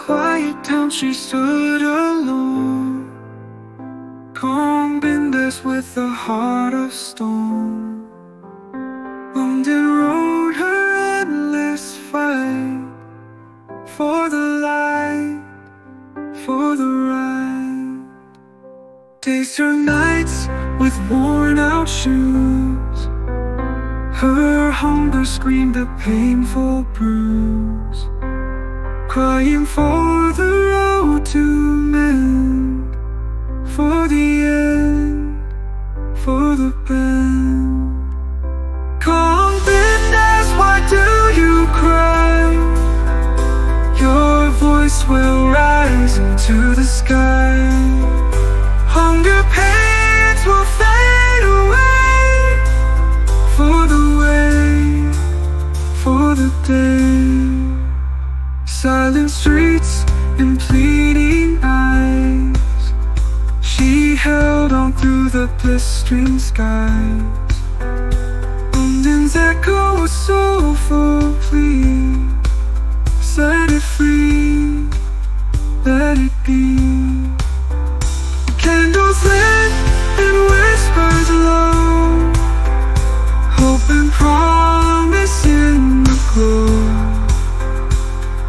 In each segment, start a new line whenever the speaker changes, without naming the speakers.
quiet town she stood alone, calm Bindas with a heart of stone. London wrote her endless fight for the light, for the right. Days turned nights with worn out shoes. Her hunger screamed a painful bruise, crying for the road to mend, for the end, for the bend. Come Bindas, why do you cry? Your voice will rise into the sky. Hunger pains will fade away, for the way, for the day. Silent streets and pleading eyes, she held on through the blistering skies. London's echo was soulful plea, set it free, let it be. Candles lit and whispers low, hope and promise in the glow.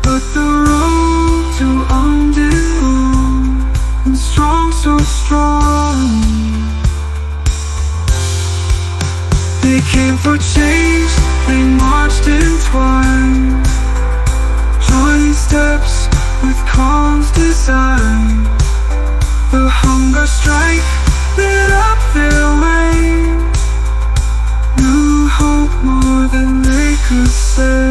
But the road to London long and strong, so strong. They came for change, they marched in twine, joining steps with calm's design. The hunger strike lit up their way, new hope more than they could say.